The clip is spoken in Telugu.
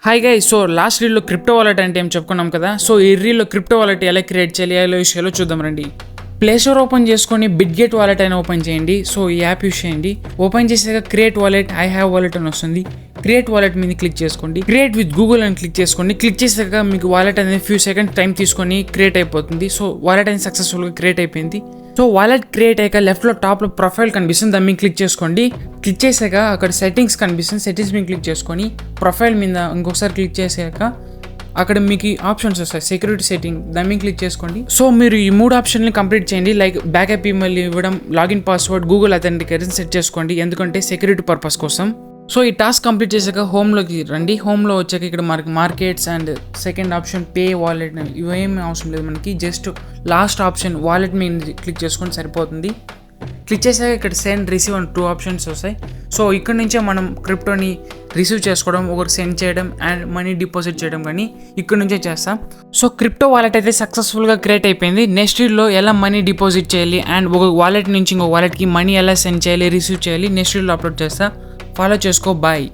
హాయ్ గైస్, సో లాస్ట్ రీల్లో క్రిప్టో వాలెట్ అంటే ఏం చెప్పుకున్నాం కదా. సో ఈ రీల్లో క్రిప్టో వాలెట్ ఎలా క్రియేట్ చేయాలి ఎలా యూస్ చేయాలో చూద్దాం రండి. ప్లే స్టోర్ ఓపెన్ చేసుకొని బిట్గెట్ వాలెట్ అయినా ఓపెన్ చేయండి. సో ఈ యాప్ యూస్ చేయండి. ఓపెన్ చేసాక create wallet, I have wallet అని వస్తుంది. క్రియేట్ వాలెట్ మీద క్లిక్ చేసుకోండి. క్రియేట్ విత్ గూగుల్ అని క్లిక్ చేసుకోండి. క్లిక్ చేసాక మీకు వాలెట్ అనేది ఫ్యూ సెకండ్స్ టైం తీసుకొని క్రియేట్ అయిపోతుంది. సో వాలెట్ అనేది సక్సెస్ఫుల్గా క్రియేట్ అయిపోయింది. సో వాలెట్ క్రియేట్ అయ్యాక లెఫ్ట్లో టాప్లో ప్రొఫైల్ కనిపిస్తుంది, దాన్ని మీద క్లిక్ చేసుకోండి. క్లిక్ చేసాక అక్కడ సెట్టింగ్స్ కనిపిస్తుంది, సెట్టింగ్స్ మీద క్లిక్ చేసుకొని ప్రొఫైల్ మీద ఇంకొకసారి క్లిక్ చేసాక అక్కడ మీకు ఆప్షన్స్ వస్తాయి. సెక్యూరిటీ సెట్టింగ్, దాని మీద క్లిక్ చేసుకోండి. సో మీరు ఈ 3 ఆప్షన్ని కంప్లీట్ చేయండి. లైక్ బ్యాకప్ ఈమెయిల్ ఇవ్వడం, login password, Google authentication set చేసుకోండి, ఎందుకంటే సెక్యూరిటీ పర్పస్ కోసం. సో ఈ టాస్క్ కంప్లీట్ చేసాక హోమ్లోకి రండి. హోమ్లో వచ్చాక ఇక్కడ మనకి markets and second option pay wallet ఇవేమీ అవసరం లేదు మనకి. జస్ట్ లాస్ట్ ఆప్షన్ వాలెట్ మీద క్లిక్ చేసుకొని సరిపోతుంది. క్లిక్ చేసాక ఇక్కడ సెండ్, రిసీవ్ అని 2 ఆప్షన్స్ వస్తాయి. సో ఇక్కడ నుంచే మనం క్రిప్టోని రిసీవ్ చేసుకోవడం, ఒకరు సెండ్ చేయడం అండ్ మనీ డిపాజిట్ చేయడం కానీ ఇక్కడ నుంచే చేస్తాం. సో క్రిప్టో వాలెట్ అయితే సక్సెస్ఫుల్గా క్రియేట్ అయిపోయింది. నెక్స్ట్ వీడియోలో ఎలా మనీ డిపాజిట్ చేయాలి అండ్ ఒక వాలెట్ నుంచి ఇంకో వాలెట్కి మనీ ఎలా సెండ్ చేయాలి, రిసీవ్ చేయాలి నెక్స్ట్ వీడియోలో అప్లోడ్ చేస్తా. ఫాలో చేసుకో. బాయ్.